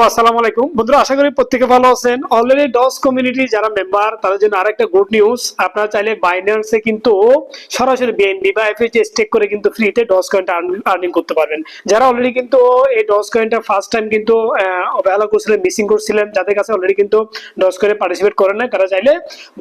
আসসালামু আলাইকুম বন্ধুরা, আশা করি প্রত্যেকে ভালো আছেন। অলরেডি ডস কমিউনিটি যারা মেম্বার তাদের জন্য আরেকটা গুড নিউজ। আপনারা চাইলে বাইন্যান্সে কিন্তু সরাসরি বিএনবি বা এফএইচডি স্টেক করে কিন্তু ফ্রিতে ডস কয়েনটা আর্নিং করতে পারবেন। যারা অলরেডি কিন্তু এই ডস কয়েনটা ফার্স্ট টাইম কিন্তু অবহেলা করছিলেন, মিসিং করছিলেন, যাদের কাছে অলরেডি কিন্তু ডস কয়েনে পার্টিসিপেট করেন না, তারা চাইলে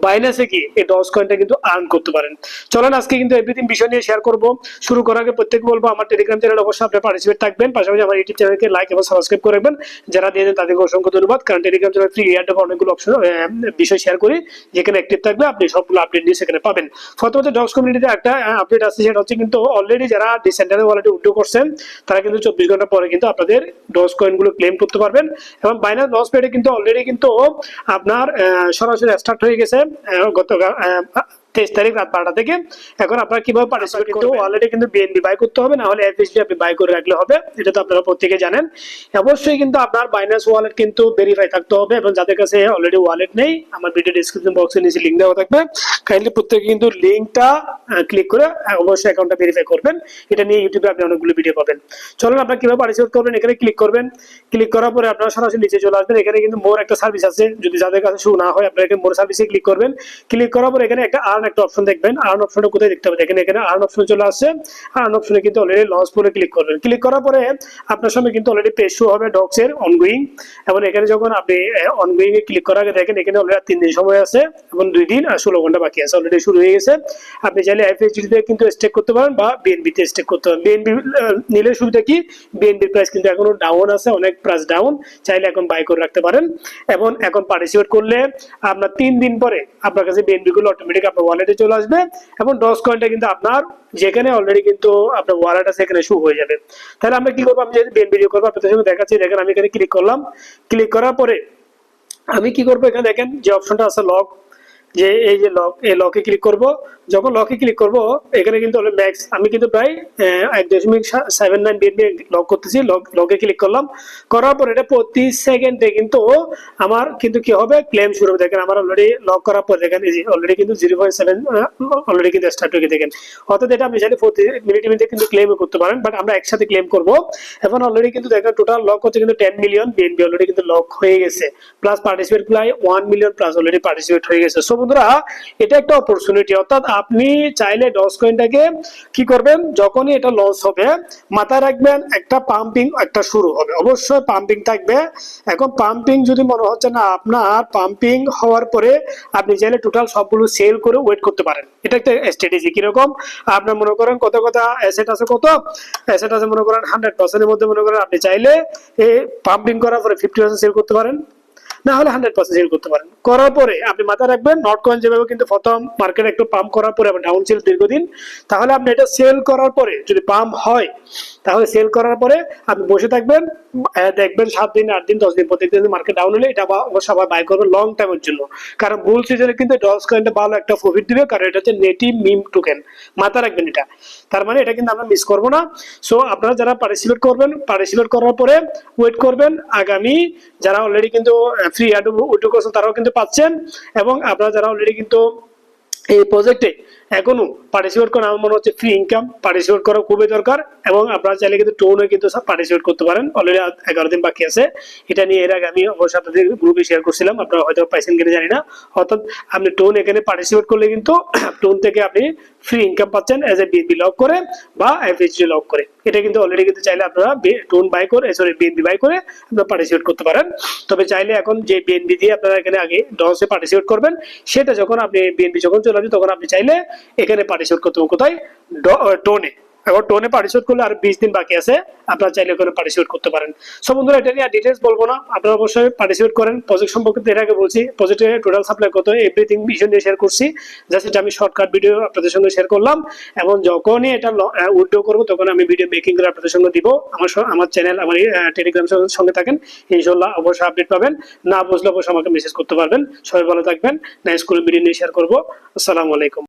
বাইন্যান্সে গিয়ে এই ডস কয়েনটা কিন্তু আর্ন করতে পারেন। চলেন আজকে কিন্তু এভরিথিং বিষয় নিয়ে শেয়ার করব। শুরু করার আগে প্রত্যেককে বলবো আমার টেলিগ্রাম চ্যানেল অবশ্যই আপনি পার্টিসিপেট থাকবেন, পাশাপাশি আমার ইউটিউব চ্যানেলকে লাইক এবং সাবস্ক্রাইব করে রাখবেন। যারা দিয়েছেন তাদেরকে অসংখ্য ধন্যবাদ, কারণ টেলিগ্রাম চ্যানেল ফ্রি এয়ারড্রপ অনেকগুলো অপশন বিষয় শেয়ার করি, যেখানে অ্যাক্টিভ থাকবে আপনি সবগুলো আপডেট নিয়ে সেখানে পাবেন। প্রথমত ডক্স কমিউনিটিতে একটা আপডেট আছে, সেটা হচ্ছে কিন্তু অলরেডি যারা ডিসেন্টারে ওয়ালেটে উইথড্র করছেন তারা কিন্তু 24 ঘন্টা পরে কিন্তু আপনাদের ডস কয়েনগুলো ক্লেম করতে পারবেন। এবং বাইনান্স লঞ্চ প্যাডে কিন্তু অলরেডি কিন্তু আপনার সরাসরি স্টার্ট হয়ে গেছে গতকাল 23 তারিখ রাত 12টা থেকে। এখন আপনারা কিভাবে পার্টিসিপেট করতে অলরেডি কিন্তু বিএনবি বাই করতে হবে, না হলে এফএসডি আপনি বাই করে রাখলে হবে, এটা তো আপনারা প্রত্যেকে জানেন। অবশ্যই কিন্তু আপনার বাইন্যান্স ওয়ালেট কিন্তু ভেরিফাই থাকতে হবে, এবং যাদের কাছে অলরেডি ওয়ালেট নেই আমার ভিডিও ডেসক্রিপশন বক্সে নিচে লিংক দেওয়া থাকবে, কাইন্ডলি প্রত্যেকে কিন্তু লিংকটা ক্লিক করে অবশ্যই অ্যাকাউন্টটা ভেরিফাই করবেন। এটা নিয়ে ইউটিউবে আপনি অনেকগুলো ভিডিও পাবেন। চলুন আপনারা কিভাবে পার্টিসিপেট করবেন, এখানে ক্লিক করবেন। ক্লিক করার পরে আপনারা সরাসরি নিচে চলে আসবেন। এখানে কিন্তু মোর একটা সার্ভিস আছে, যদি যাদের কাছে শু না হয় আপনারা এখানে মোর সার্ভিসে ক্লিক করবেন। ক্লিক করার পরে এখানে একটা আর্ন একটা অপশন দেখবেন। আর্ন অপশনটা কোথায় দেখতে হবে দেখেন, এখানে আর্ন অপশন চলে আসছে। আর্ন অপশনে কিন্তু অলরেডি লঞ্চ পুলে ক্লিক করবেন। ক্লিক করার পরে আপনার সামনে কিন্তু অলরেডি পেজ শো হবে ডক্স এর অনগোয়িং। এবং এখানে যখন আপনি অনগোয়িং এ ক্লিক করার আগে দেখেন এখানে অলরেডি 3 দিন সময় আছে এবং 2 দিন আর 16 ঘন্টা বাকি আছে, অলরেডি শুরু হয়ে গেছে। আপনি চাইলে এফএইচডি তে কিন্তু স্টেক করতে পারেন বা বিএনবি তে স্টেক করতে পারেন। বিএনবি নিলে সুবিধা কি, বিএনবি প্রাইস কিন্তু এখনো ডাউন আছে, অনেক প্রাইস ডাউন, চাইলে এখন বাই করে রাখতে পারেন। এবং এখন পার্টিসিপেট করলে আপনার 3 দিন পরে আপনার কাছে বিএনবি গুলো অটোমেটিক আপনার ওয়ালেটে চলে আসবে, এবং ডস কয়েনটা কিন্তু আপনার যেখানে অলরেডি কিন্তু আপনার ওয়ালেট আছে সেখানে শো হয়ে যাবে। তাহলে আমরা কি করবো, আমি যদি বিএনবি করবো আপনাদের সঙ্গে দেখাচ্ছি। দেখেন আমি এখানে ক্লিক করলাম। ক্লিক করার পরে আমি কি করবো, এখানে দেখেন যে অপশনটা আছে লক, যে এই যে লক, এই লকে ক্লিক করব। যখন লকে ক্লিক করব এখানে কিন্তু ম্যাক্স আমি কিন্তু প্রায় 1.79 বিএনবি লক করতেছি। লকে ক্লিক করলাম, করার পর এটা প্রতি সেকেন্ডে কিন্তু আমার কিন্তু কি হবে, ক্লেম শুরু হবে। দেখেন আমার অলরেডি লক করার পর দেখেন এই যে অলরেডি কিন্তু 0.7 অলরেডি কিন্তু স্টার্ট হয়ে দেখেন। অর্থাৎ এটা আপনি চাইলে প্রতি মিনিটে কিন্তু ক্লেম করতে পারেন, বাট আমরা একসাথে ক্লেম করব। এখন অলরেডি কিন্তু দেখেন টোটাল লক হচ্ছে কিন্তু 10 মিলিয়ন বিএনবি অলরেডি কিন্তু লক হয়ে গেছে, প্লাস পার্টিসিপেট প্রায় 1 মিলিয়ন প্লাস অলরেডি পার্টিসিপেট হয়ে গেছে। সো বন্ধুরা, এটা একটা অপরচুনিটি। অর্থাৎ আপনি চাইলে ডস কয়েনটাকে কি করবেন, যখনই এটা লঞ্চ হবে মাথায় রাখবেন একটা পাম্পিং একটা শুরু হবে, অবশ্যই পাম্পিং থাকবে। এখন পাম্পিং যদি মনে হচ্ছে না আপনার, পাম্পিং হওয়ার পরে আপনি চাইলে টোটাল সবগুলো সেল করে ওয়েট করতে পারেন। এটা একটা স্ট্র্যাটেজি। কিরকম, আপনার মনে করেন কত অ্যাসেট আছে, কত অ্যাসেট আছে মনে করেন 100% এর মধ্যে, মনে করেন আপনি চাইলে এই পাম্পিং করার পরে 50% সেল করতে পারেন, না হলে 100% সেল করতে পারেন। করার পরে আপনি মাথায় রাখবেন নট কয়েন যেভাবে কিন্তু প্রথম মার্কেট একটু পাম্প করার পরে আবার ডাউন ছিল দীর্ঘদিন, তাহলে আপনি এটা সেল করার পরে যদি পাম্প হয় তাহলে সেল করার পরে আপনি বসে থাকবেন, দেখবেন 7 দিন 8 দিন 10 দিন প্রত্যেকদিন মার্কেট ডাউন হলে এটা অবশ্যই আবার বাই করবেন লং টাইমের জন্য। কারণ বুল সিজনে কিন্তু ডলস কয়েনটা ভালো একটা প্রফিট দিবে, কারণ এটা হচ্ছে নেটিভ মিম টোকেন, মাথায় রাখবেন এটা। তার মানে এটা কিন্তু আমরা মিস করবো না। সো আপনারা যারা পার্টিসিপেট করবেন, পার্টিসিপেট করার পরে ওয়েট করবেন, আগামী যারা অলরেডি কিন্তু ফ্রি উইথড্র করছেন তারাও কিন্তু পাচ্ছেন। এবং আপনারা যারা অলরেডি কিন্তু এই প্রজেক্টে এখনো পার্টিসিপেট করেন, আমার মনে হচ্ছে ফ্রি ইনকাম পার্টিসিপেট করা খুবই দরকার। এবং আপনারা চাইলে কিন্তু টোনে কিন্তু পার্টিসিপেট করতে পারেন, অলরেডি 11 দিন বাকি আছে। এটা নিয়ে এর আগে আমি অবশ্যই আপনাদের গ্রুপে শেয়ার করছিলাম, আপনারা হয়তো পাইছেন কিনা জানি না। অর্থাৎ আপনি টোন এখানে পার্টিসিপেট করলে কিন্তু টোন থেকে আপনি ফ্রি ইনকাম পাচ্ছেন এজ এ বিএনবি লক করে বা এফএইচডি লক করে। এটা কিন্তু অলরেডি কিন্তু চাইলে আপনারা টোন বাই করে বিএনবি বাই করে আপনারা পার্টিসিপেট করতে পারেন। তবে চাইলে এখন যে বিএনবি দিয়ে আপনারা এখানে আগে ডসে পার্টিসিপেট করবেন, সেটা যখন আপনি বিএনবি যখন চলে আসবে তখন আপনি চাইলে এখানে পার্টিসিপেট করতে হবে কোথায়, টোনে। এখন টোনে পার্টিসিপেট করলে আর 20 দিন বাকি আছে, আপনারা চাইলে ওখানে পার্টিসিপেট করতে পারেন। সো বন্ধুরা, এটা নিয়ে ডিটেলস বলবো না, আপনারা অবশ্যই পার্টিসিপেট করেন। প্রজেক্ট সম্পর্কে এর আগে বলছি, প্রজেক্টে টোটাল সাপ্লাই কত এভরিথিং বিষয় নিয়ে শেয়ার করছি, জাস্ট এটা আমি শর্টকাট ভিডিও আপনাদের সঙ্গে শেয়ার করলাম। এবং যখনই এটা উইথড্র করবো তখন আমি ভিডিও মেকিং করে আপনাদের সঙ্গে দিব। আমার চ্যানেল, আমার টেলিগ্রাম সঙ্গে থাকেন, ইনশাআল্লাহ অবশ্যই আপডেট পাবেন। না বুঝলে অবশ্যই আমাকে মেসেজ করতে পারবেন। সবাই ভালো থাকবেন, নেক্সট কোনো ভিডিও নিয়ে শেয়ার করবো। আসসালামু আলাইকুম।